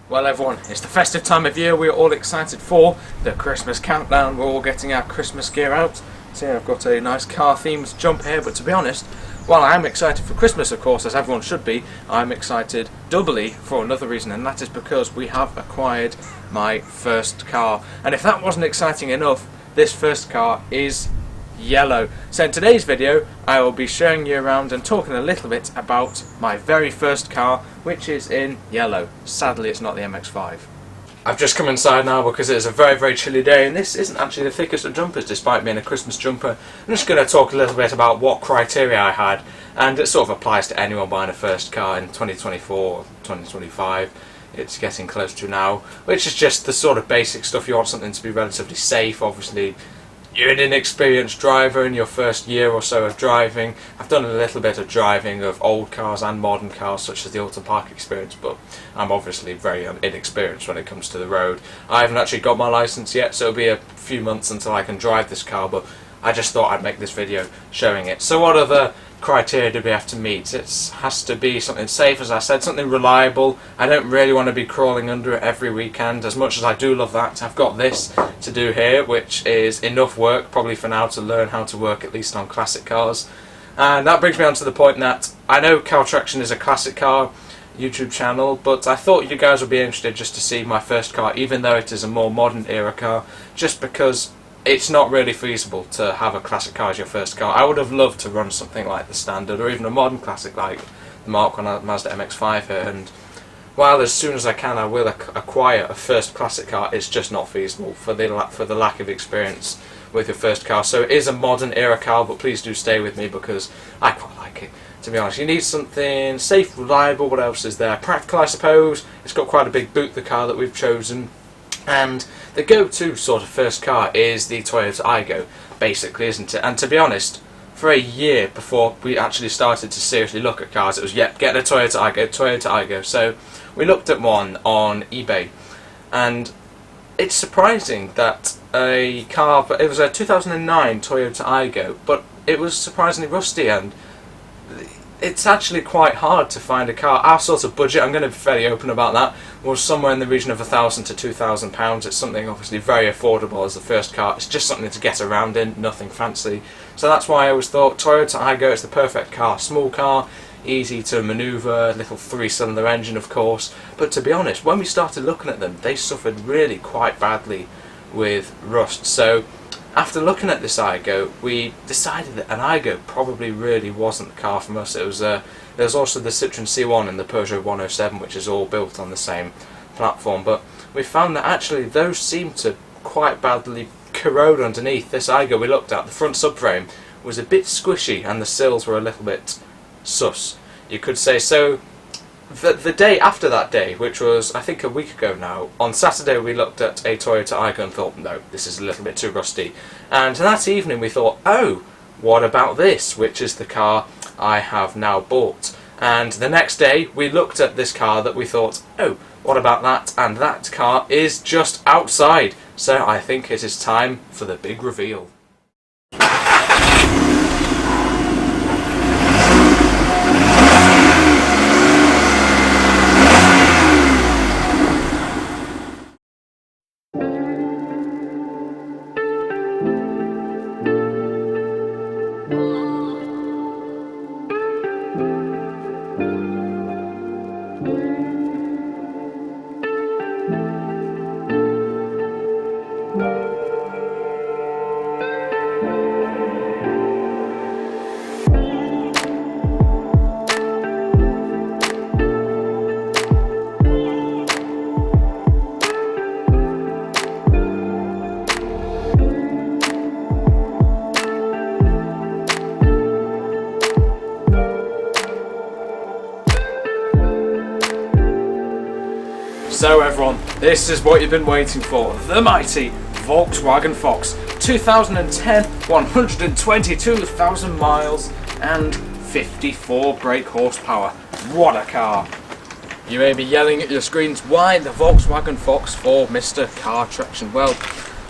Well everyone, it's the festive time of year. We're all excited for the Christmas countdown. We're all getting our Christmas gear out. So I've got a nice car themed jumper here, but to be honest, while I am excited for Christmas of course, as everyone should be, I'm excited doubly for another reason, and that is because we have acquired my first car. And if that wasn't exciting enough, this first car is yellow. So in today's video I will be showing you around and talking a little bit about my very first car, which is in yellow. Sadly it's not the MX-5. I've just come inside now because it is a very chilly day, and this isn't actually the thickest of jumpers despite being a Christmas jumper. I'm just going to talk a little bit about what criteria I had, and it sort of applies to anyone buying a first car in 2024, 2025. It's getting close to now, which is just the sort of basic stuff. You want something to be relatively safe. Obviously you're an inexperienced driver in your first year or so of driving. I've done a little bit of driving of old cars and modern cars such as the Autumn Park experience, but I'm obviously very inexperienced when it comes to the road. I haven't actually got my licence yet, so it'll be a few months until I can drive this car, but I just thought I'd make this video showing it. So what other criteria do we have to meet? It has to be something safe, as I said, something reliable. I don't really want to be crawling under it every weekend, as much as I do love that. I've got this to do here, which is enough work probably for now to learn how to work at least on classic cars. And that brings me on to the point that I know CarTraction is a classic car YouTube channel, but I thought you guys would be interested just to see my first car, even though it is a more modern era car, just because it's not really feasible to have a classic car as your first car. I would have loved to run something like the Standard or even a modern classic like the Mark 1 Mazda MX-5 here, and while as soon as I can I will acquire a first classic car, it's just not feasible for the lack of experience with your first car. So it is a modern era car, but please do stay with me because I quite like it, to be honest. You need something safe, reliable. What else is there? Practical, I suppose. It's got quite a big boot, the car that we've chosen. And the go-to sort of first car is the Toyota Aygo, basically, isn't it? And to be honest, for a year before we actually started to seriously look at cars, it was, yep, get a Toyota Aygo, Toyota Aygo. So we looked at one on eBay, and it's surprising that a car, it was a 2009 Toyota Aygo, but it was surprisingly rusty, and it's actually quite hard to find a car. Our sort of budget, I'm going to be fairly open about that, was somewhere in the region of £1,000 to £2,000. It's something obviously very affordable as the first car. It's just something to get around in, nothing fancy. So that's why I always thought Toyota Aygo is the perfect car. Small car, easy to manoeuvre, little 3-cylinder engine of course. But to be honest, when we started looking at them, they suffered really quite badly with rust. So after looking at this Aygo, we decided that an Aygo probably really wasn't the car from us. It was there's also the Citroen C1 and the Peugeot 107, which is all built on the same platform. But we found that actually those seemed to quite badly corrode underneath. This Aygo we looked at, the front subframe was a bit squishy and the sills were a little bit sus, you could say. So the day after that day, which was I think a week ago now, on Saturday we looked at a Toyota Aygo and thought, no, this is a little bit too rusty. And that evening we thought, oh, what about this, which is the car I have now bought. And the next day we looked at this car that we thought, oh, what about that, and that car is just outside. So I think it is time for the big reveal. So everyone, this is what you've been waiting for. The mighty Volkswagen Fox. 2010, 122,000 miles and 54 brake horsepower. What a car! You may be yelling at your screens, why the Volkswagen Fox for Mr. CarTraction? Well,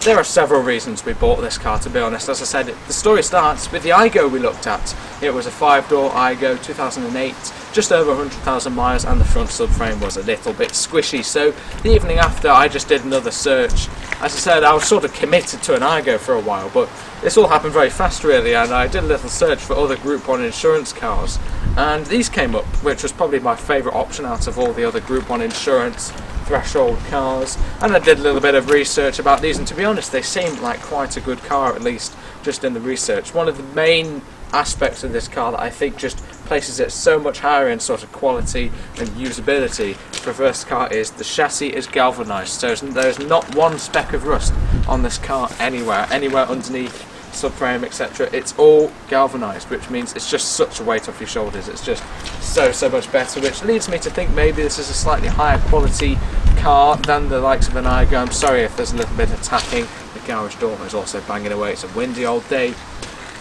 there are several reasons we bought this car, to be honest. As I said, the story starts with the Aygo we looked at. It was a 5-door Aygo, 2008, just over 100,000 miles, and the front subframe was a little bit squishy. So the evening after, I just did another search. As I said, I was sort of committed to an Igo for a while, but this all happened very fast really, and I did a little search for other Group 1 insurance cars, and these came up, which was probably my favourite option out of all the other Group 1 insurance threshold cars. And I did a little bit of research about these, and to be honest, they seemed like quite a good car, at least just in the research. One of the main aspects of this car that I think just places it so much higher in sort of quality and usability for a first car is the chassis is galvanised, so there's not one speck of rust on this car anywhere underneath, subframe, etc. It's all galvanised, which means it's just such a weight off your shoulders. It's just so much better, which leads me to think maybe this is a slightly higher quality car than the likes of an Igo. I'm sorry if there's a little bit of tapping. The garage door is also banging away. It's a windy old day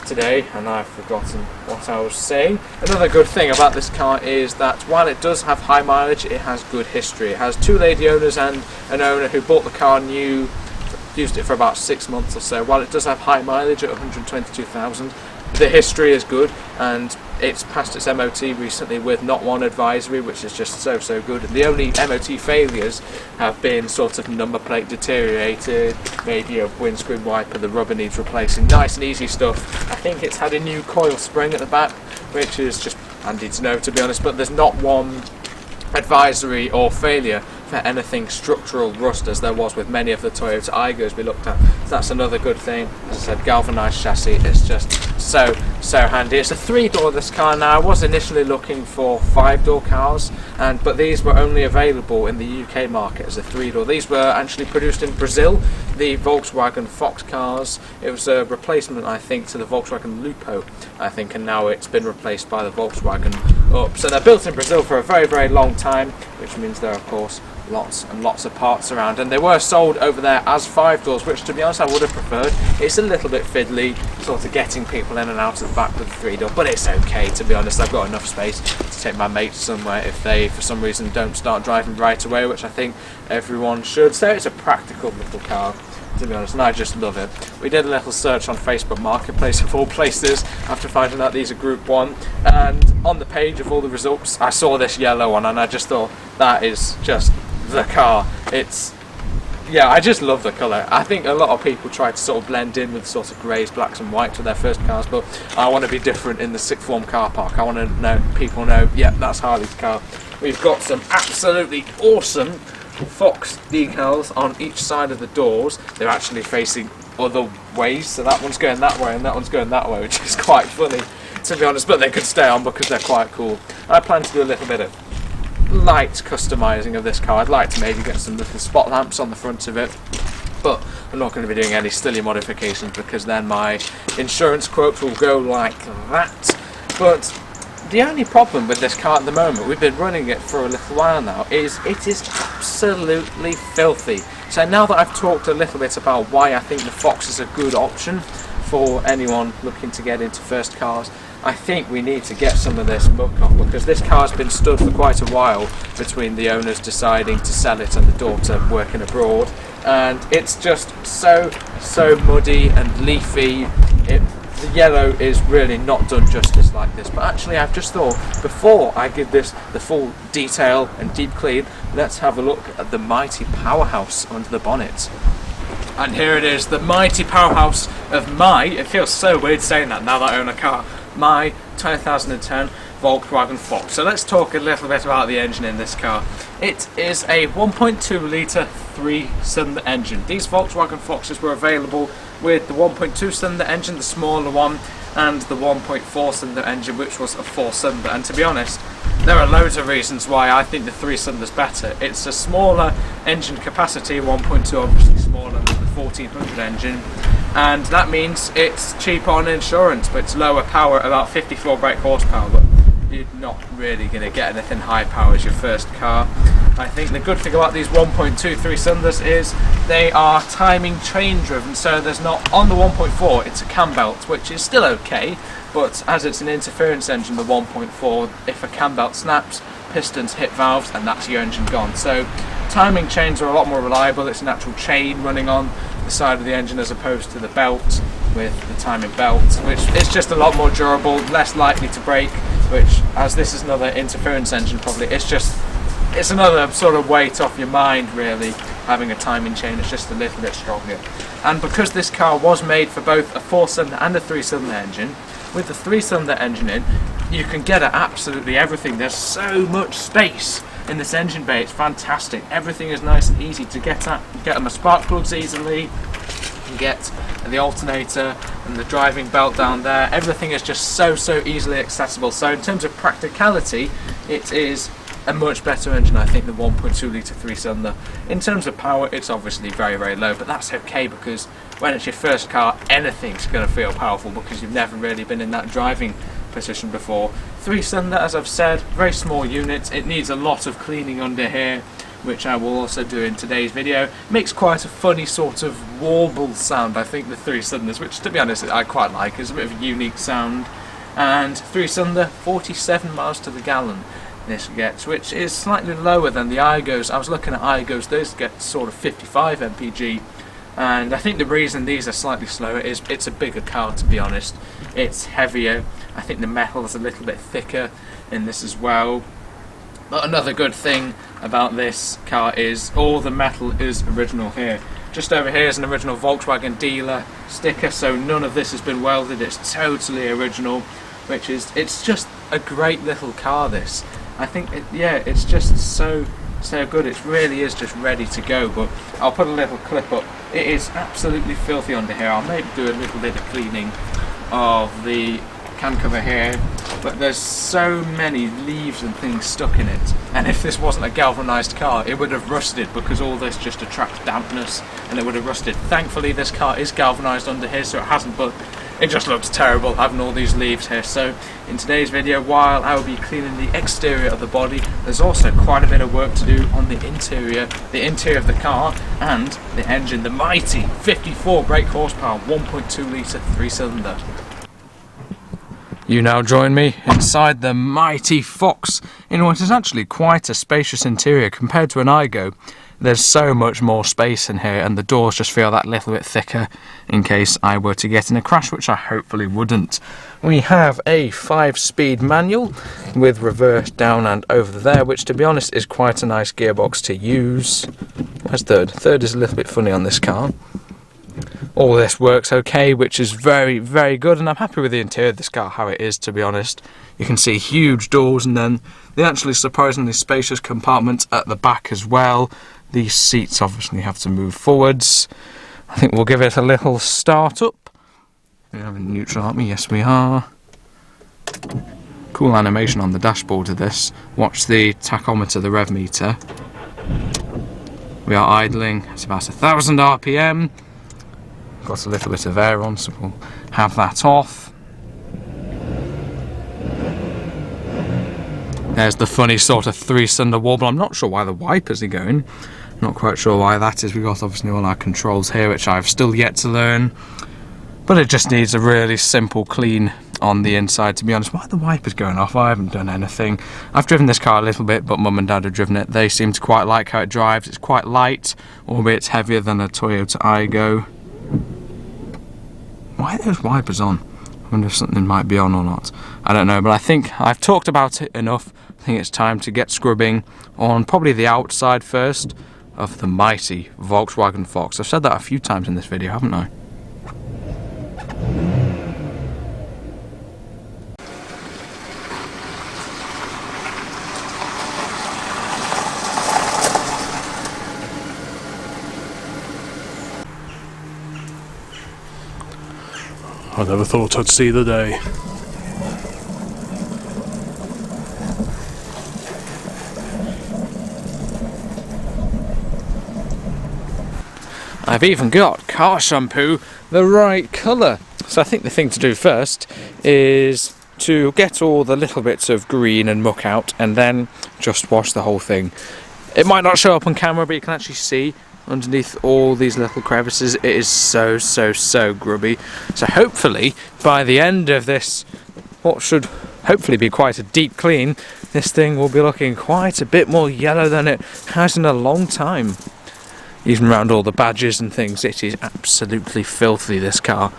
today, and I've forgotten what I was saying. Another good thing about this car is that while it does have high mileage, it has good history. It has 2 lady owners and an owner who bought the car new, used it for about 6 months or so. While it does have high mileage at 122,000, the history is good, and it's passed its MOT recently with not one advisory, which is just so good. And the only MOT failures have been sort of number plate deteriorated, maybe a windscreen wiper, the rubber needs replacing, nice and easy stuff. I think it's had a new coil spring at the back, which is just handy to know, to be honest, but there's not one advisory or failure for anything structural rust as there was with many of the Toyota Igos we looked at. So that's another good thing. As I said, galvanised chassis, it's just so handy. It's a 3-door, this car. Now I was initially looking for 5-door cars, but these were only available in the UK market as a 3-door. These were actually produced in Brazil, the Volkswagen Fox cars. It was a replacement, I think, to the Volkswagen Lupo, I think, and now it's been replaced by the Volkswagen Up. So they're built in Brazil for a very long time, which means there are of course lots and lots of parts around, and they were sold over there as 5-doors, which to be honest I would have preferred. It's a little bit fiddly sort of getting people in and out of the back with the 3-door, but it's okay, to be honest. I've got enough space to take my mates somewhere if they for some reason don't start driving right away, which I think everyone should. So it's a practical little car, to be honest, and I just love it. We did a little search on Facebook Marketplace of all places after finding out these are Group 1, and on the page of all the results I saw this yellow one, and I just thought that is just the car. Yeah, I just love the colour. I think a lot of people try to sort of blend in with sort of greys, blacks and whites with their first cars, but I want to be different in the sixth form car park. I want to know, people know, yeah, that's Harley's car. We've got some absolutely awesome Fox decals on each side of the doors. They're actually facing other ways, so that one's going that way and that one's going that way, which is quite funny, to be honest, but they could stay on because they're quite cool. I plan to do a little bit of light customizing of this car. I'd like to maybe get some little spot lamps on the front of it, but I'm not going to be doing any silly modifications because then my insurance quote will go like that. But the only problem with this car at the moment, we've been running it for a little while now, is it is absolutely filthy. So now that I've talked a little bit about why I think the Fox is a good option for anyone looking to get into first cars, I think we need to get some of this muck off, because this car's been stood for quite a while between the owners deciding to sell it and the daughter working abroad, and it's just so muddy and leafy. The yellow is really not done justice like this, but actually I've just thought, before I give this the full detail and deep clean, let's have a look at the mighty powerhouse under the bonnet. And here it is, the mighty powerhouse of it feels so weird saying that now that I own a car, my 2010 Volkswagen Fox. So let's talk a little bit about the engine in this car. It is a 1.2 litre 3-cylinder engine. These Volkswagen Foxes were available with the 1.2 cylinder engine, the smaller one, and the 1.4 cylinder engine, which was a 4-cylinder. And to be honest, there are loads of reasons why I think the 3-cylinder is better. It's a smaller engine capacity, 1.2 obviously smaller than the 1400 engine, and that means it's cheaper on insurance, but it's lower power, about 54 brake horsepower, but you're not really going to get anything high power as your first car. I think the good thing about these 1.2 3-cylinders is they are timing chain driven, so there's not, on the 1.4 it's a cam belt, which is still okay, but as it's an interference engine, the 1.4, if a cam belt snaps, pistons hit valves and that's your engine gone. So timing chains are a lot more reliable. It's an actual chain running on the side of the engine as opposed to the belt with the timing belt, which is just a lot more durable, less likely to break which, as this is another interference engine probably, it's another sort of weight off your mind really, having a timing chain. It's just a little bit stronger. And because this car was made for both a 4-cylinder and a 3-cylinder engine, with the 3-cylinder engine in, you can get at absolutely everything. There's so much space in this engine bay, it's fantastic. Everything is nice and easy to get at. You get them as spark plugs easily, you get the alternator and the driving belt down there. Everything is just so easily accessible. So in terms of practicality, it is a much better engine, I think, than 1.2 litre 3-cylinder. In terms of power, it's obviously very low, but that's okay, because when it's your first car, anything's going to feel powerful because you've never really been in that driving position before. 3-cylinder, as I've said, very small unit. It needs a lot of cleaning under here, which I will also do in today's video. It makes quite a funny sort of warble sound, I think, the 3-cylinders, which, to be honest, I quite like. It's a bit of a unique sound. And 3-cylinder, 47 miles to the gallon this gets, which is slightly lower than the Igos. I was looking at Igos, those get sort of 55 mpg, and I think the reason these are slightly slower is it's a bigger car, to be honest. It's heavier. I think the metal is a little bit thicker in this as well. But another good thing about this car is all the metal is original here. Just over here is an original Volkswagen dealer sticker, so none of this has been welded. It's totally original, which is, it's just a great little car, this. I think, it's just so good. It really is just ready to go. But I'll put a little clip up. It is absolutely filthy under here. I'll maybe do a little bit of cleaning of the can cover here, but there's so many leaves and things stuck in it, and if this wasn't a galvanized car, it would have rusted, because all this just attracts dampness and it would have rusted. Thankfully this car is galvanized under here, so it hasn't, but it just looks terrible having all these leaves here. So in today's video, while I will be cleaning the exterior of the body, there's also quite a bit of work to do on the interior of the car and the engine, the mighty 54 brake horsepower 1.2 litre 3-cylinder. You now join me inside the mighty Fox in what is actually quite a spacious interior compared to an Igo. There's so much more space in here, and the doors just feel that little bit thicker in case I were to get in a crash, which I hopefully wouldn't. We have a 5-speed manual with reverse down and over there, which, to be honest, is quite a nice gearbox to use. Where's third? Third is a little bit funny on this car. All this works okay, which is very good, and I'm happy with the interior of this car, how it is, to be honest. You can see huge doors, and then the actually surprisingly spacious compartment at the back as well. These seats obviously have to move forwards. I think we'll give it a little start up. We have a neutral, aren't we? Yes, we are. Cool animation on the dashboard of this. Watch the tachometer, the rev meter. We are idling at about 1,000 RPM. Got a little bit of air on, so we'll have that off. There's the funny sort of 3-cylinder warble. I'm not sure why the wipers are going. Not quite sure why that is. We've got obviously all our controls here, which I've still yet to learn. But it just needs a really simple clean on the inside, to be honest. Why are the wipers going off? I haven't done anything. I've driven this car a little bit, but Mum and Dad have driven it. They seem to quite like how it drives. It's quite light, albeit it's heavier than a Toyota Igo. Why are those wipers on? I wonder if something might be on or not. I don't know, but I think I've talked about it enough. I think it's time to get scrubbing on probably the outside first of the mighty Volkswagen Fox. I've said that a few times in this video, haven't I? I never thought I'd see the day. I've even got car shampoo the right colour. So I think the thing to do first is to get all the little bits of green and muck out, and then just wash the whole thing. It might not show up on camera, but you can actually see underneath all these little crevices. It is so grubby. So hopefully by the end of this, what should hopefully be quite a deep clean, this thing will be looking quite a bit more yellow than it has in a long time. Even around all the badges and things, it is absolutely filthy, this car.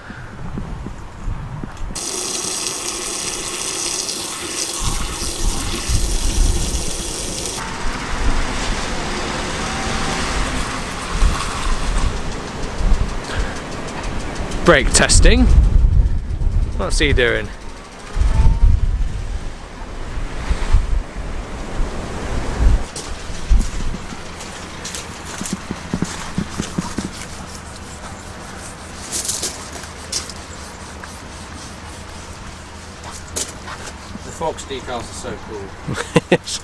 brake testing. What's he doing? The Fox decals are so cool. Yes.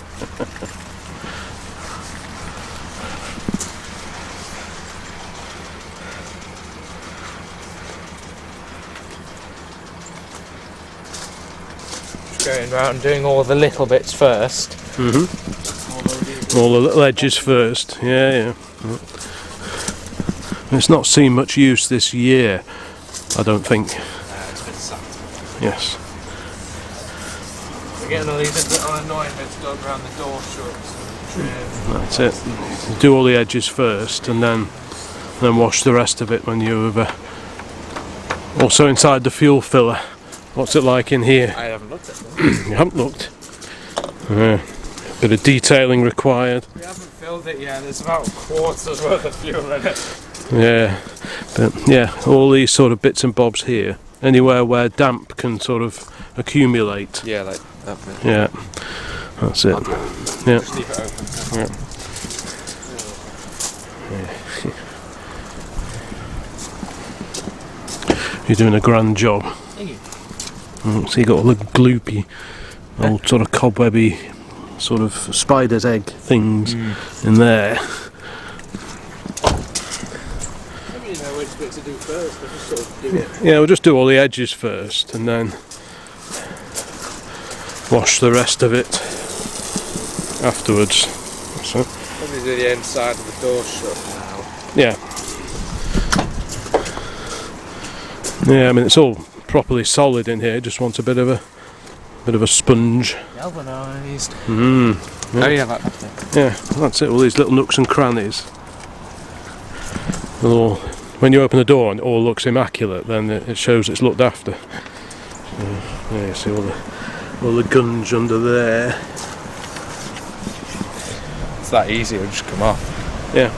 Going around doing all the little bits first. All the little edges first. Yeah. It's not seen much use this year, I don't think. It's been sacked. Yes. We're getting all these little annoying bits done around the door struts. That's it. Do all the edges first, and then wash the rest of it when you're over. Also inside the fuel filler. What's it like in here? I haven't looked at them. You haven't looked? Bit of detailing required. We haven't filled it yet. There's about a quarter's worth of fuel in it. Yeah, but yeah, all these sort of bits and bobs here. Anywhere where damp can sort of accumulate. Yeah, like that bit. Yeah, that's it. Yeah. Just leave it open. Yeah. You're doing a grand job. Thank you. So you got all the gloopy, old sort of cobwebby, sort of spider's egg things in there. I don't really know which bit to do first. We'll just sort of do it. Yeah, we'll just do all the edges first, and then wash the rest of it afterwards. So, Probably do the inside of the door shut now. yeah. Yeah, I mean it's all properly solid in here. Just wants a bit of a sponge. Galvanised. Yeah. Oh yeah, like that. Yeah, that's it. All these little nooks and crannies. When you open the door and it all looks immaculate, then it shows it's looked after. Yeah, you see all the gunge under there. It's that easy. It'll just come off. Yeah,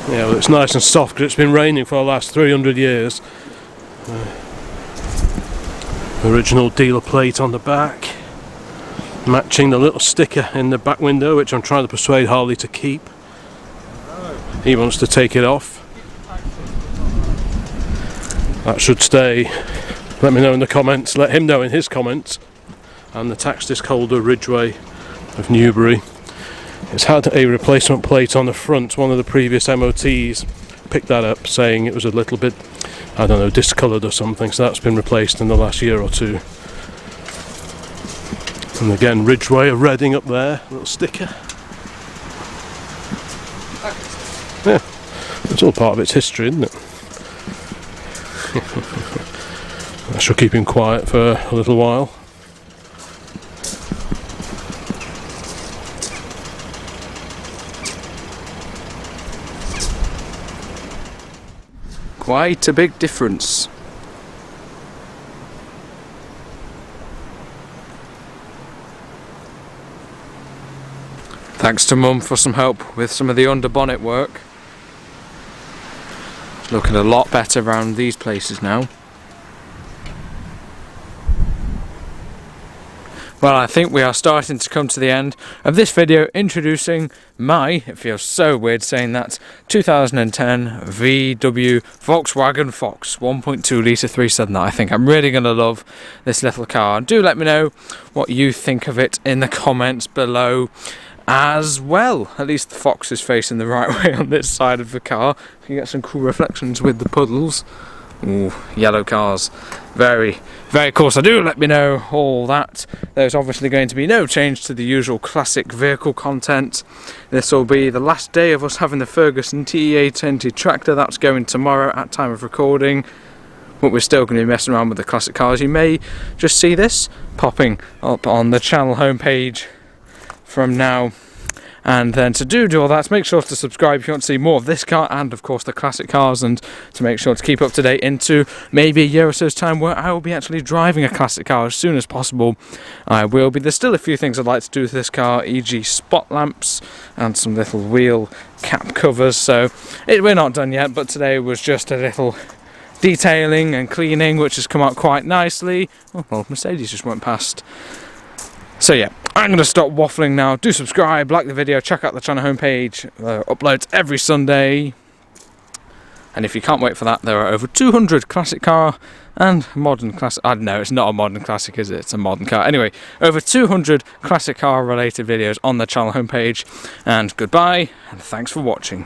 well, it's nice and soft because it's been raining for the last 300 years. Original dealer plate on the back, matching the little sticker in the back window, which I'm trying to persuade Harley to keep. He wants to take it off. That should stay. Let me know in the comments. Let him know in his comments. And the tax disc holder Ridgeway of Newbury. It's had a replacement plate on the front. One of the previous MOTs picked that up, saying it was a little bit, I don't know, discoloured or something, so that's been replaced in the last year or two. And again, Ridgeway of Reading up there, little sticker. Yeah, it's all part of its history, isn't it? I shall keep him quiet for a little while. Quite a big difference. Thanks to Mum for some help with some of the under bonnet work. It's looking a lot better around these places now. Well, I think we are starting to come to the end of this video introducing my, it feels so weird saying that, 2010 VW Volkswagen Fox 1.2 litre 3-cylinder. I think I'm really going to love this little car. Do let me know what you think of it in the comments below as well. At least the Fox is facing the right way on this side of the car. You can get some cool reflections with the puddles. Ooh, yellow cars. Very, very cool. So do let me know all that. There's obviously going to be no change to the usual classic vehicle content. This will be the last day of us having the Ferguson TE820 tractor. That's going tomorrow at time of recording. But we're still going to be messing around with the classic cars. You may just see this popping up on the channel homepage from now. And then to do all that, make sure to subscribe if you want to see more of this car and of course the classic cars, and to make sure to keep up to date into maybe a year or so's time where I will be actually driving a classic car as soon as possible. I will be. There's still a few things I'd like to do with this car, e.g. spot lamps and some little wheel cap covers, so we're not done yet, but today was just a little detailing and cleaning, which has come out quite nicely. Oh, well, Mercedes just went past. So yeah, I'm going to stop waffling now. Do subscribe, like the video, check out the channel homepage. Uploads every Sunday. And if you can't wait for that, there are over 200 classic car and modern classic. I don't know, it's not a modern classic, is it? It's a modern car. Anyway, over 200 classic car related videos on the channel homepage. And goodbye, and thanks for watching.